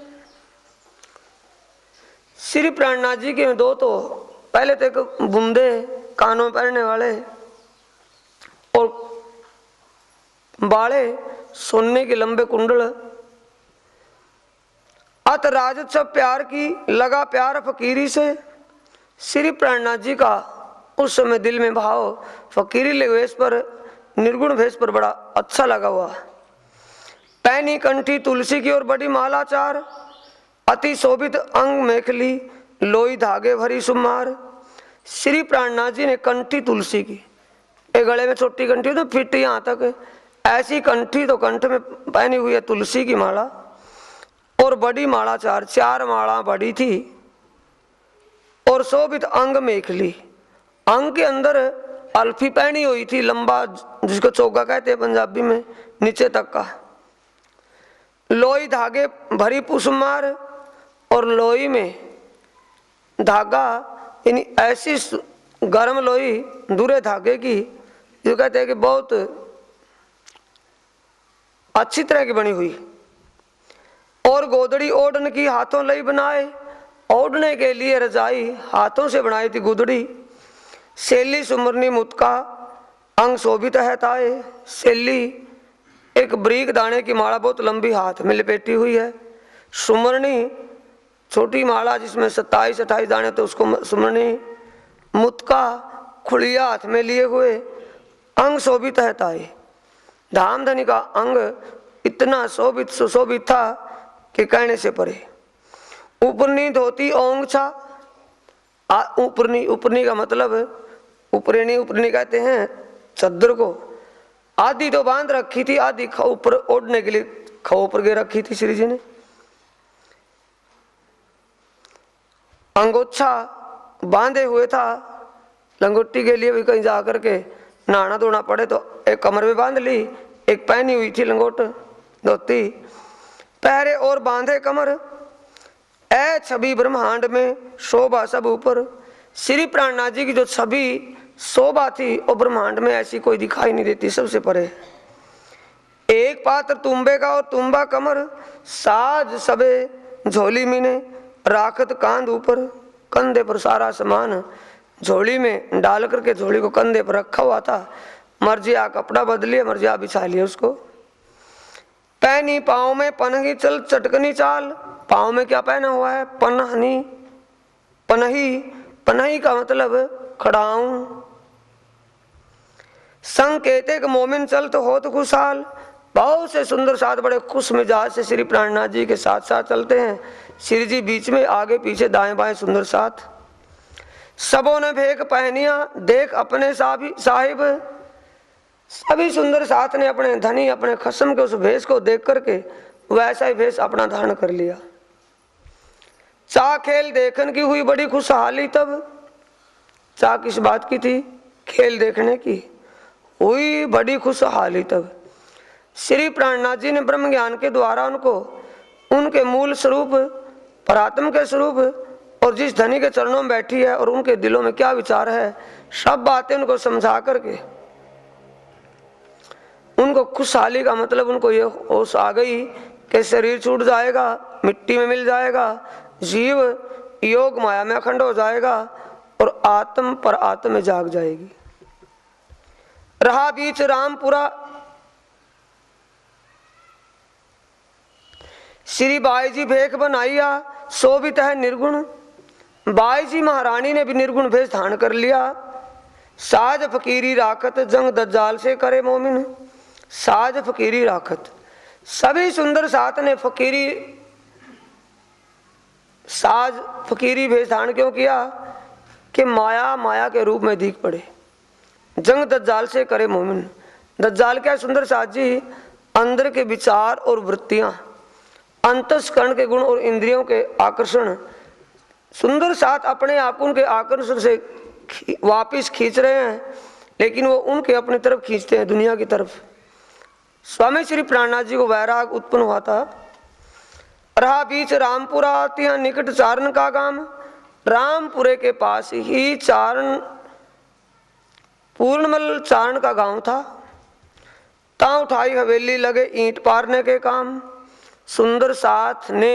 श्री प्राणनाथ जी के 2 तो पहले तो एक बुंदे कानों पहनने वाले और बाले सोने के लंबे कुंडल। अत राजत सब प्यार की लगा प्यार फकीरी से। श्री प्राणनाथ जी का उस समय दिल में भाव फकीरी वेश पर, निर्गुण वेश पर बड़ा अच्छा लगा हुआ। पैनी कंठी तुलसी की और बड़ी माला 4, अति शोभित अंग मेखली लोई धागे भरी सुमार। श्री प्राणनाथ जी ने कंठी तुलसी की, एक गले में छोटी कंठी तो फिट यहाँ तक, ऐसी कंठी तो कंठ में पहनी हुई है तुलसी की माला, और बड़ी माला 4 माला बड़ी थी, और शोभित अंग मेखली, अंग के अंदर अल्फी पहनी हुई थी, लंबा जिसको चोगा कहते हैं पंजाबी में, नीचे तक का। लोई धागे भरी पुष्मार, और लोई में धागा यानी ऐसी गर्म लोई दूरे धागे की, जो कहते हैं कि बहुत अच्छी तरह की बनी हुई। और गोदड़ी ओढ़न की हाथों लई बनाए, ओढ़ने के लिए रजाई हाथों से बनाई थी गोदड़ी। शैली सुमरनी मुतका अंग शोभित है ताए। शैली एक बरीक दाने की माला बहुत लंबी हाथ में लपेटी हुई है। सुमरनी छोटी माला जिसमें 27-28 दाने तो उसको सुमरनी। मुतका खुलिया हाथ में लिए हुए, अंग शोभित है ताए। धामधनी का अंग इतना शोभित सुशोभित था कि कहने से परे। उपरनी धोती ओंग छा, उपरनी का मतलब उपरनी कहते हैं चद्दर को। आधी तो बांध रखी थी, आधी खाओ ऊपर ओढ़ने के लिए खाओ ऊपर के रखी थी श्री जी ने। अंगोछा बांधे हुए था, लंगोटी के लिए भी कहीं जा करके नहाना धोना पड़े तो एक कमर में बांध ली, एक पहनी हुई थी लंगोट धोती। पहरे और बांधे कमर, ऐ छवि ब्रह्मांड में शोभा सब ऊपर। श्री प्राणनाथ जी की जो छवि शोभा थी वो ब्रह्मांड में ऐसी कोई दिखाई नहीं देती, सबसे परे। एक पात्र तुम्बे का और तुम्बा कमर, साज सबे झोली मीने, राखत कांध ऊपर, कंधे पर सारा सामान झोली में डाल करके झोली को कंधे पर रखा हुआ था। मर्जिया कपड़ा बदलिए, मर्जिया बिछा लिया उसको। पहनी पाँव में पनही चल चटकनी चाल, पाँव में क्या पहना हुआ है? पनहनी, पनही, पनही का मतलब खड़ाऊं। संग कहते मोमिन चल तो हो तो खुशहाल, बहुत से सुंदर साथ बड़े खुश मिजाज से श्री प्राणनाथ जी के साथ साथ चलते हैं। श्री जी बीच में, आगे पीछे दाएं बाएं सुंदर साथ। सबों ने भेक पहनिया देख अपने साहिब, सभी सुंदर साथ ने अपने धनी अपने खसम के उस भेष को देख करके वैसा ही भेष अपना धारण कर लिया। चा खेल देखने की हुई बड़ी खुशहाली तब, चा किस बात की थी? खेल देखने की हुई बड़ी खुशहाली तब। श्री प्राणनाथ जी ने ब्रह्म ज्ञान के द्वारा उनको उनके मूल स्वरूप परात्म के स्वरूप और जिस धनी के चरणों में बैठी है और उनके दिलों में क्या विचार है, सब बातें उनको समझा करके उनको खुशहाली का मतलब उनको ये होश आ गई कि शरीर छूट जाएगा, मिट्टी में मिल जाएगा, जीव योग माया में अखंड हो जाएगा और आत्म पर आत्म में जाग जाएगी। रहा बीच रामपुरा, श्री बाई जी भेख बनाइया शोभित है निर्गुण, बाई जी महारानी ने भी निर्गुण भेष धारण कर लिया। साज फकीरी राखत जंग दज्जाल से करे मोमिन, साज फकीरी राखत, सभी सुंदर साथ ने फकीरी साज फकीरी भेष धारण क्यों किया? कि माया के रूप में दिख पड़े। जंग दज्जाल से करे मोमिन, दज्जाल क्या सुंदर साथ जी? अंदर के विचार और वृत्तियां, अंतस्करण के गुण और इंद्रियों के आकर्षण, सुंदर साथ अपने आप उनके आकर्षण से वापिस खींच रहे हैं, लेकिन वो उनके अपनी तरफ खींचते हैं, दुनिया की तरफ। स्वामी श्री प्राणनाथ जी को वैराग उत्पन्न हुआ था। रहा बीच रामपुरा आती निकट चारण का गांव, रामपुरे के पास ही चारण पूर्णमल चारण का गांव था। ता उठाई हवेली लगे ईंट पारने के काम, सुंदर साथ ने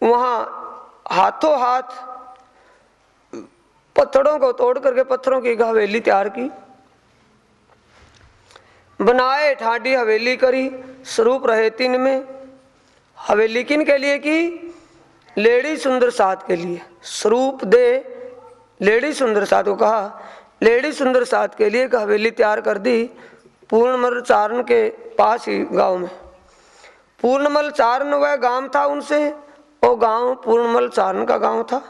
वहां हाथों हाथ पत्थरों को तोड़ करके पत्थरों की हवेली तैयार की। बनाए ठाडी हवेली करी स्वरूप रहे तीन में, हवेली किन के लिए की? लेडी सुंदर साथ के लिए। स्वरूप दे लेडी सुंदर साथ को कहा, लेडी सुंदर साथ के लिए एक हवेली तैयार कर दी पूर्णमल चारण के पास ही गांव में। पूर्णमल चारण वह गांव था उनसे, वो गांव पूर्णमल चारण का गांव था।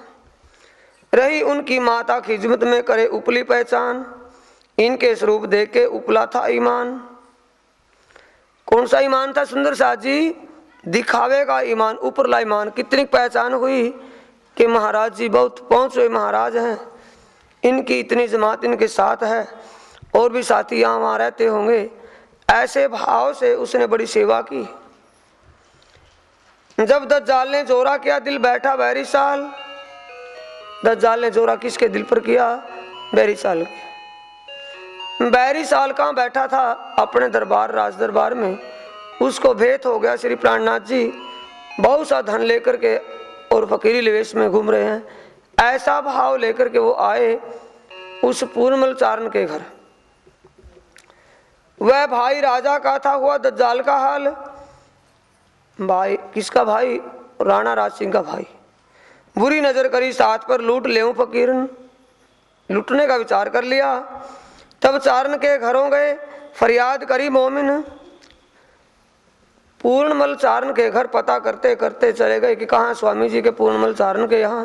रही उनकी माता खिदमत में करे उपली पहचान, इनके स्वरूप देख के उपला था ईमान। कौन सा ईमान था सुंदर साथ जी? दिखावे का ईमान, उपरला ईमान। कितनी पहचान हुई कि महाराज जी बहुत पहुंचे महाराज हैं, इनकी इतनी जमात इनके साथ है और भी साथी यहाँ वहाँ रहते होंगे, ऐसे भाव से उसने बड़ी सेवा की। जब दज्जाल ने जोरा किया दिल बैठा बहरी साल, दज्जाल ने जोरा किसके दिल पर किया? बहरी साल के। बहरी साल कहाँ बैठा था? अपने दरबार राज दरबार में। उसको भेद हो गया श्री प्राणनाथ जी बहुत सा धन लेकर के और फकीरी लिवेश में घूम रहे हैं, ऐसा भाव लेकर के वो आए उस पूर्णमल चारण के घर। वह भाई राजा का था, हुआ दज्जाल का हाल। भाई किसका भाई? राणा राज सिंह का भाई। बुरी नजर करी साथ पर लूट लेऊं फकीरन, लूटने का विचार कर लिया। तब चारण के घरों गए फरियाद करी मोमिन, पूर्णमल चारण के घर पता करते करते चले गए कि कहाँ स्वामी जी के पूर्णमल चारण के। यहाँ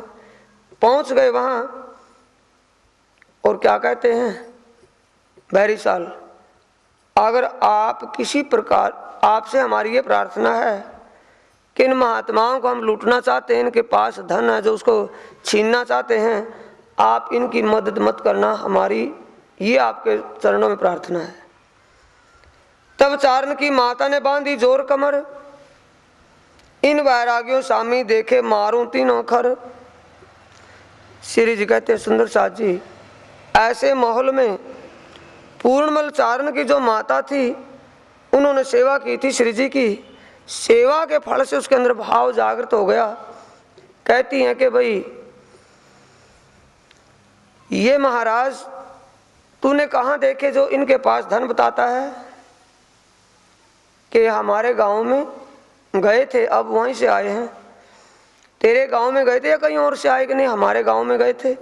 पहुंच गए वहां और क्या कहते हैं? बहरी साल, अगर आप किसी प्रकार, आपसे हमारी ये प्रार्थना है कि इन महात्माओं को हम लूटना चाहते हैं, इनके पास धन है जो उसको छीनना चाहते हैं, आप इनकी मदद मत करना, हमारी ये आपके चरणों में प्रार्थना है। तब चारण की माता ने बांधी जोर कमर, इन वैरागियों सामी देखे मारूं तीनों खर। श्री जी कहते हैं सुंदर साथ जी, ऐसे माहौल में पूर्णमल चारण की जो माता थी उन्होंने सेवा की थी श्री जी की। सेवा के फल से उसके अंदर भाव जागृत हो गया। कहती हैं कि भाई ये महाराज तूने कहाँ देखे जो इनके पास धन बताता है? कि हमारे गांव में गए थे, अब वहीं से आए हैं। तेरे गांव में गए थे या कहीं और से आए? कि नहीं, हमारे गांव में गए थे।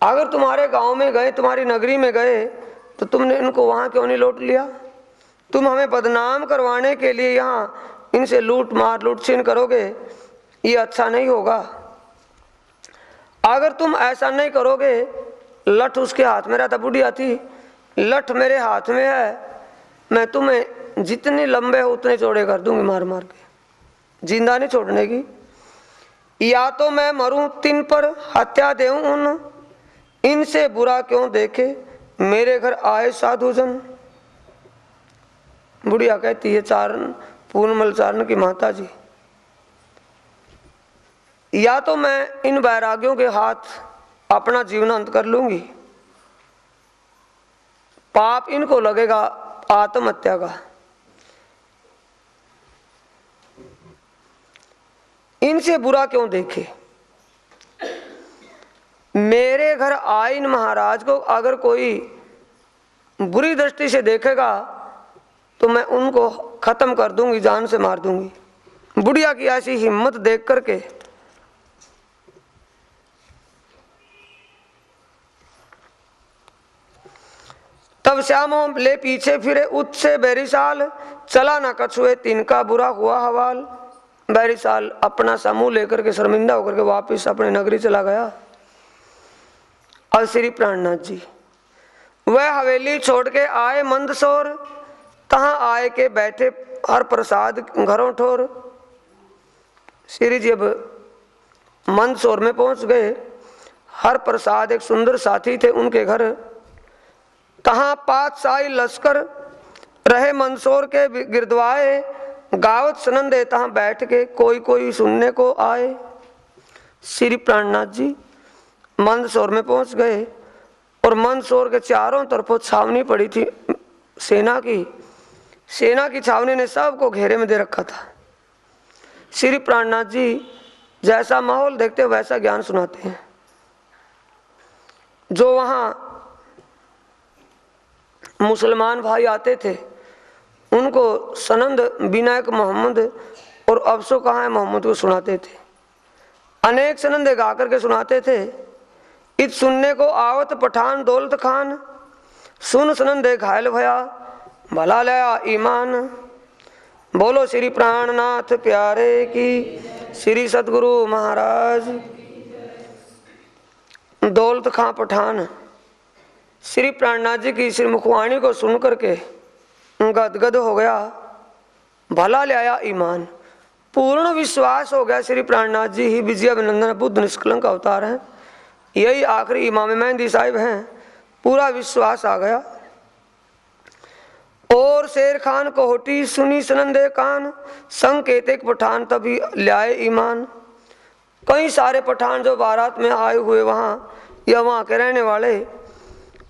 अगर तुम्हारे गांव में गए, तुम्हारी नगरी में गए, तो तुमने इनको वहाँ क्यों नहीं लौट लिया? तुम हमें बदनाम करवाने के लिए यहाँ इनसे लूट मार लूट छीन करोगे, ये अच्छा नहीं होगा। अगर तुम ऐसा नहीं करोगे, लठ उसके हाथ में रहता, बुढ़िया थी, लठ मेरे हाथ में है, मैं तुम्हें जितने लंबे हो उतने चौड़े कर दूंगी मार मार के, जिंदा नहीं छोड़ने की। या तो मैं मरूं तिन पर हत्या देऊं उन, इनसे बुरा क्यों देखे मेरे घर आए साधुजन। बुढ़िया कहती है चारण, पूर्णमल चारण की माता जी, या तो मैं इन वैरागियों के हाथ अपना जीवन अंत कर लूंगी, पाप इनको लगेगा आत्महत्या का, इनसे बुरा क्यों देखे। मेरे घर आए इन महाराज को अगर कोई बुरी दृष्टि से देखेगा तो मैं उनको खत्म कर दूंगी, जान से मार दूंगी। बुढ़िया की ऐसी हिम्मत देख करके तब श्यामो ले पीछे फिरे, उत्से बैरिसाल चला ना कछुए तिनका बुरा हुआ हवाल। बैरिसाल अपना समूह लेकर के शर्मिंदा होकर के वापिस अपने नगरी चला गया। और श्री प्राणनाथ जी वह हवेली छोड़ के आए मंदसौर, तहां आए के बैठे हर प्रसाद घरों ठोर। श्री जी अब मंदसौर में पहुंच गए। हर प्रसाद एक सुंदर साथी थे उनके घर। तहां पातशाही लश्कर रहे मंदसौर के गिरदवाए, गावत सनंदे तहां बैठ के कोई कोई सुनने को आए। श्री प्राणनाथ जी मंदसौर में पहुंच गए और मंदसौर के चारों तरफों छावनी पड़ी थी सेना की। सेना की छावनी ने सबको घेरे में दे रखा था। श्री प्राणनाथ जी जैसा माहौल देखते वैसा ज्ञान सुनाते हैं। जो वहां मुसलमान भाई आते थे उनको सनंद विनायक मोहम्मद और अफसो कहाँ है मोहम्मद को सुनाते थे। अनेक सनंदे गा करके सुनाते थे। इत सुनने को आवत पठान दौलत खान, सुन सनंदे घायल भया भला लया ईमान। बोलो श्री प्राणनाथ प्यारे की, श्री सतगुरु महाराज। दौलत खां पठान श्री प्राणनाथ जी की श्री मुखवाणी को सुन करके गदगद हो गया। भला ले आया ईमान, पूर्ण विश्वास हो गया श्री प्राणनाथ जी ही विजय अभिनंदन बुद्ध निष्कलंक अवतार हैं, यही आखिरी इमाम मेहंदी साहिब हैं। पूरा विश्वास आ गया। और शेर खान कोहटी सुनी सनंदे कान, संकेत एक पठान तभी लाए ईमान। कई सारे पठान जो बारात में आए हुए वहाँ या वहाँ के रहने वाले,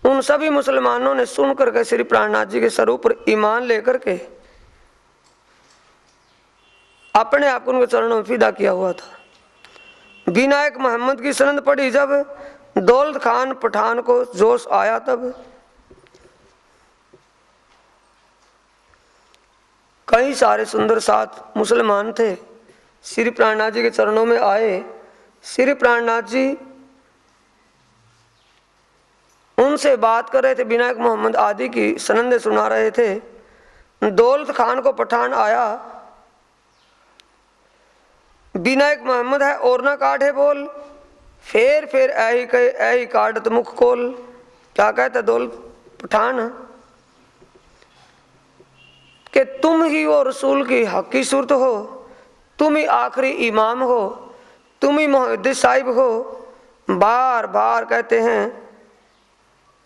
उन सभी मुसलमानों ने सुन करके श्री प्राणनाथ जी के स्वरूप पर ईमान लेकर के अपने आप उनके चरणों में फिदा किया हुआ था। विनायक मोहम्मद की सनंद पड़ी जब, दौलत खान पठान को जोश आया तब। कई सारे सुंदर साथ मुसलमान थे, श्री प्राणनाथ जी के चरणों में आए। श्री प्राणनाथ जी उनसे बात कर रहे थे, विनायक मोहम्मद आदि की सनंदे सुना रहे थे। दौलत खान को पठान आया, विनायक मोहम्मद है और ना काढ़े बोल, फेर ऐही काढ़त मुख खोल। क्या कहता दौलत पठान कि तुम ही वो रसूल की हकी सूरत हो, तुम ही आखिरी इमाम हो, तुम ही मुहद्दिस साहिब हो। बार बार कहते हैं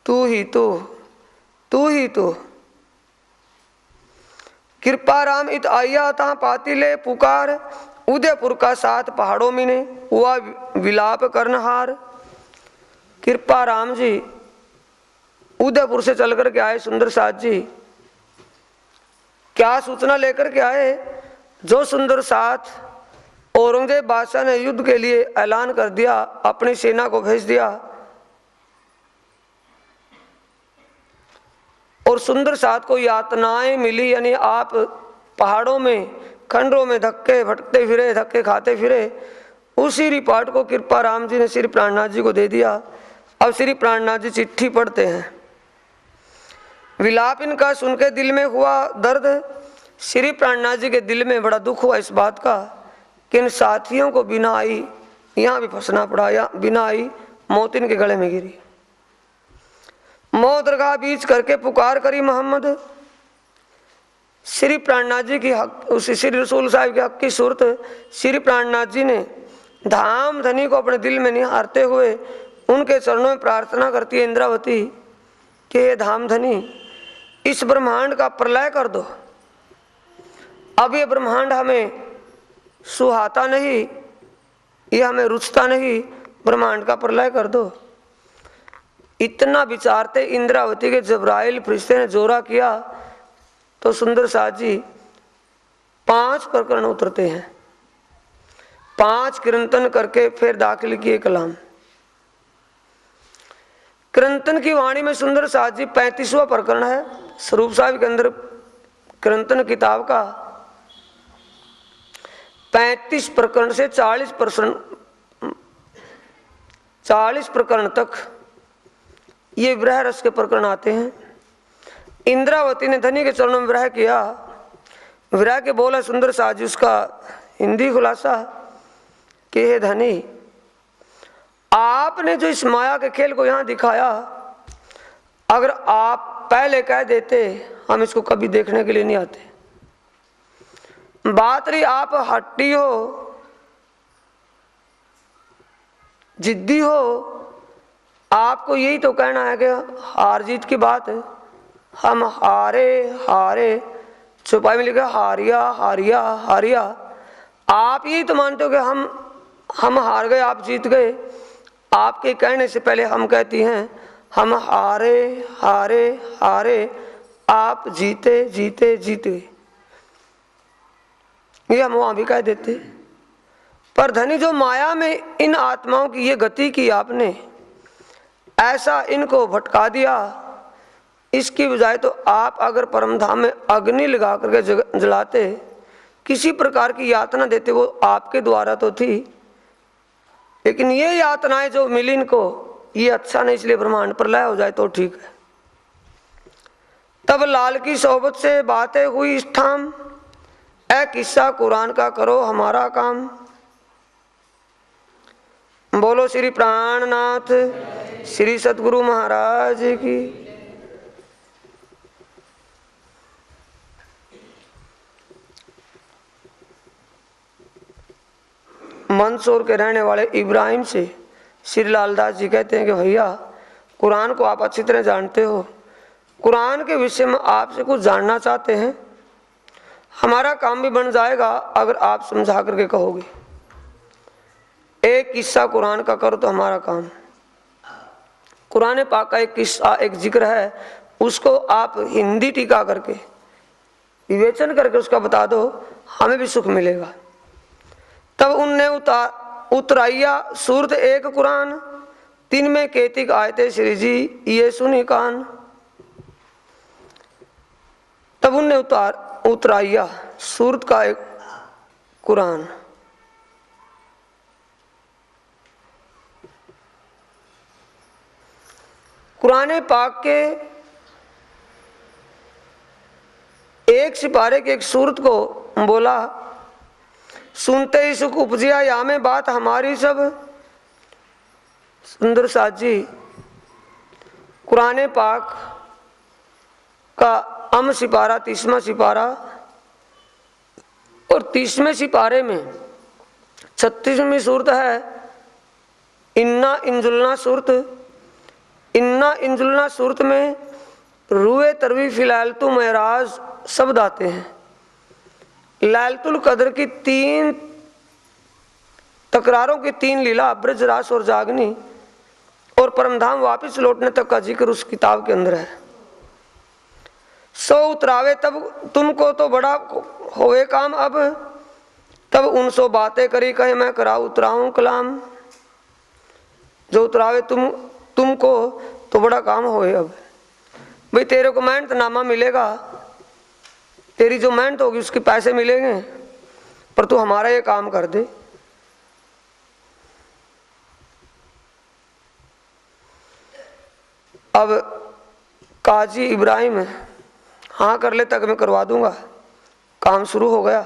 तू ही तू, तू ही तू। कृपा राम इत आया तहाँ पाती ले पुकार, उदयपुर का साथ पहाड़ों में ने हुआ विलाप करनहार। कृपा राम जी उदयपुर से चल कर के आए। सुंदर साथ जी क्या सूचना लेकर के आए? जो सुंदर साथ औरंगजेब बादशाह ने युद्ध के लिए ऐलान कर दिया, अपनी सेना को भेज दिया और सुंदर साथ को यातनाएं मिली, यानी आप पहाड़ों में खंडरों में धक्के भटकते फिरे, धक्के खाते फिरे। उसी रिपोर्ट को कृपा राम जी ने श्री प्राणनाथ जी को दे दिया। अब श्री प्राणनाथ जी चिट्ठी पढ़ते हैं। विलाप इनका सुन के दिल में हुआ दर्द। श्री प्राणनाथ जी के दिल में बड़ा दुख हुआ इस बात का कि इन साथियों को बिना आई यहाँ भी फंसना पड़ा, या बिना आई मौत इनके गले में गिरी। मौत दरगाह बीच करके पुकार करी मोहम्मद। श्री प्राणनाथ जी की हक, उस श्री रसूल साहब के हक की सूरत श्री प्राणनाथ जी ने धाम धनी को अपने दिल में निहारते हुए उनके चरणों में प्रार्थना करती है इंद्रावती कि हे धाम धनी, इस ब्रह्मांड का प्रलय कर दो। अब ये ब्रह्मांड हमें सुहाता नहीं, ये हमें रुचता नहीं, ब्रह्मांड का प्रलय कर दो। इतना विचारते इंद्रावती के जबराइल फरिश्ते ने जोरा किया तो सुंदर साथ जी 5 प्रकरण उतरते हैं। 5 कीर्तन करके फिर दाखिल किए कलाम। कीर्तन की वाणी में सुंदर साथ जी 35वां प्रकरण है। स्वरूप साहिब के अंदर कीर्तन किताब का 35 प्रकरण से 40 प्रकरण तक ये विरह रस के प्रकरण आते हैं। इंद्रावती ने धनी के चरणों में विरह किया। विरह के बोला सुंदर साथ जी, उसका हिंदी खुलासा कि हे धनी, आपने जो इस माया के खेल को यहाँ दिखाया, अगर आप पहले कह देते हम इसको कभी देखने के लिए नहीं आते। बात रही आप हट्टी हो, जिद्दी हो, आपको यही तो कहना है कि हार जीत की बात है। हम हारे हारे, छुपाई में लिखा हारिया हारिया हारिया। आप यही तो मानते हो कि हम हार गए, आप जीत गए। आपके कहने से पहले हम कहती हैं हम हारे हारे हारे, आप जीते जीते जीते। ये हम वहां भी कह देते। पर धनी जो माया में इन आत्माओं की ये गति की आपने, ऐसा इनको भटका दिया, इसकी बजाय तो आप अगर परमधाम में अग्नि लगा करके जलाते, किसी प्रकार की यातना देते, वो आपके द्वारा तो थी। लेकिन ये यातनाएं जो मिली इनको, ये अच्छा नहीं, इसलिए ब्रह्मांड प्रलय हो जाए तो ठीक है। तब लाल की सोबत से बातें हुई इस ठाम, ऐ किस्सा कुरान का करो हमारा काम। बोलो श्री प्राणनाथ श्री सतगुरु महाराज की। मंदसौर के रहने वाले इब्राहिम से श्री लालदास जी कहते हैं कि भैया, कुरान को आप अच्छी तरह जानते हो, कुरान के विषय में आपसे कुछ जानना चाहते हैं। हमारा काम भी बन जाएगा अगर आप समझा करके कहोगे। एक किस्सा कुरान का करो तो हमारा काम। कुरान पाक का एक किस्सा, एक जिक्र है, उसको आप हिंदी टीका करके विवेचन करके उसका बता दो, हमें भी सुख मिलेगा। तब उनने उतराइया सूरत एक कुरान, 3 में केतिक आयते श्री जी ये सुनी कान। तब उनने उतराइया सूरत का एक कुरान। कुरान पाक के एक सिपारे के एक सूरत को बोला, सुनते ही सुख उपजिया या में बात हमारी सब। सुंदर साथ जी कुरान पाक का सिपारा 30वां सिपारा, और 30वें सिपारे में 36वीं सूरत है इन्ना इंजुलना सूरत। इन्ना इंजुलना सूरत में रूए तरवी फिलैलतु महराज शब्द आते हैं। लैलतुल कदर की 3 तकरारों की 3 लीला, ब्रज रास और जागनी, और परमधाम वापस लौटने तक का जिक्र उस किताब के अंदर है। सो उतरावे तब तुमको तो बड़ा होवे काम अब, तब उन सो बातें करी कहे मैं करा उतराऊं कलाम। जो उतरावे तुमको तो बड़ा काम होए अब। भाई तेरे को मेहनतनामा मिलेगा, तेरी जो मेहनत होगी उसके पैसे मिलेंगे, पर तू हमारा ये काम कर दे। अब काजी इब्राहिम हाँ कर ले तक मैं करवा दूंगा। काम शुरू हो गया।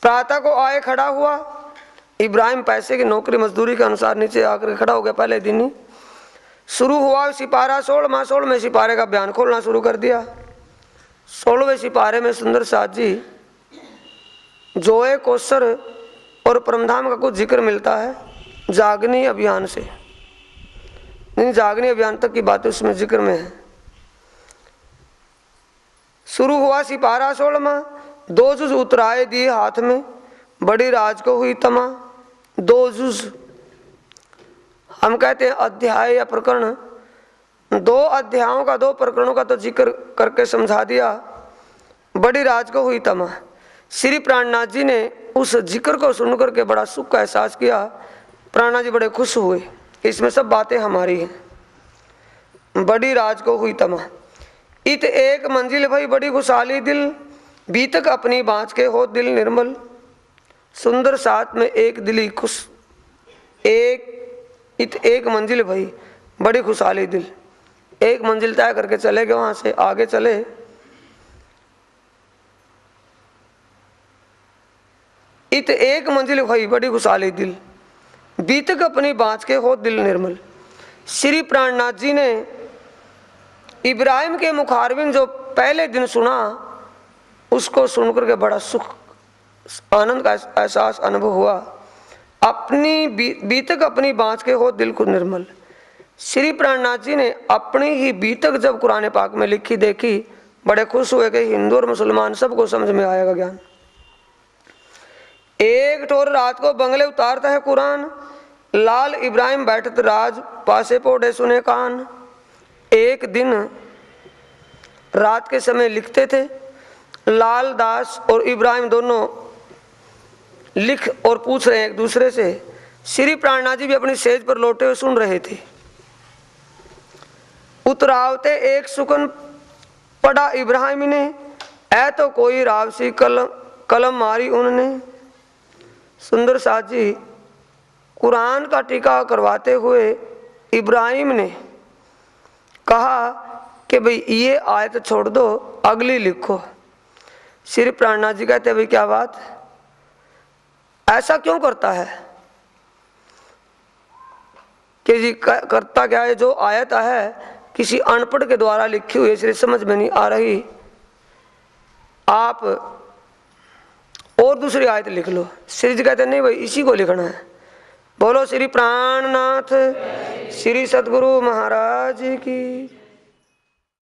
प्रातः को आए खड़ा हुआ इब्राहिम, पैसे की नौकरी मजदूरी के अनुसार नीचे आकर खड़ा हो गया। पहले दिन ही शुरू हुआ सिपारा 16वें सिपारे का बयान खोलना शुरू कर दिया। 16वें सिपारे में सुंदर साथ जी जोए कोसर और परमधाम का कुछ जिक्र मिलता है जागनी अभियान से। नहीं, जागनी अभियान तक की बातें उसमें जिक्र में है। शुरू हुआ सिपारा 16वां, 2 जुज उतराए दिए हाथ में, बड़ी राज को हुई तमा। 2 जुज हम कहते हैं अध्याय या प्रकरण, 2 अध्यायों का 2 प्रकरणों का तो जिक्र करके समझा दिया। बड़ी राज को हुई तमा। श्री प्राणनाथ जी ने उस जिक्र को सुनकर के बड़ा सुख का एहसास किया। प्राणनाथ जी बड़े खुश हुए, इसमें सब बातें हमारी हैं। बड़ी राज को हुई तमा। इत एक मंजिल भई बड़ी खुशहाली दिल, बीतक अपनी बाँच के हो दिल निर्मल। सुंदर साथ में एक दिली खुश, एक मंजिल भई बड़ी खुशहाली दिल। एक मंजिल तय करके चले गए, वहां से आगे चले। इत एक मंजिल भई बड़ी खुशहाली दिल, बीतक अपनी बाँच के हो दिल निर्मल। श्री प्राणनाथ जी ने इब्राहिम के मुखारबिन जो पहले दिन सुना, उसको सुनकर के बड़ा सुख आनंद का एहसास अनुभव हुआ। अपनी बीतक अपनी बाँच के हो दिल को निर्मल। श्री प्राणनाथ जी ने अपनी ही बीतक जब कुरान पाक में लिखी देखी, बड़े खुश हुए कि हिंदू और मुसलमान सबको समझ में आएगा ज्ञान। एक ठोर रात को बंगले उतारता है कुरान, लाल इब्राहिम बैठत राज पासे पोड़े सुने कान। एक दिन रात के समय लिखते थे, लाल दास और इब्राहिम दोनों लिख और पूछ रहे हैं एक दूसरे से। श्री प्राणनाथ जी भी अपनी सेज पर लौटे हुए सुन रहे थे। उतरावते एक सुकन पड़ा इब्राहिम ने, ऐ तो कोई रावसी कलम मारी उन्होंने। सुंदर साथ जी कुरान का टीका करवाते हुए इब्राहिम ने कहा कि भाई ये आयत छोड़ दो, अगली लिखो। श्री प्राणनाथ जी कहते भाई क्या बात, ऐसा क्यों करता है? कि जी करता क्या है, जो आयत है किसी अनपढ़ के द्वारा लिखी हुई, इसलिए समझ में नहीं आ रही, आप और दूसरी आयत लिख लो। श्री जी कहते नहीं भाई इसी को लिखना है। बोलो श्री प्राणनाथ श्री सद्गुरु महाराज की।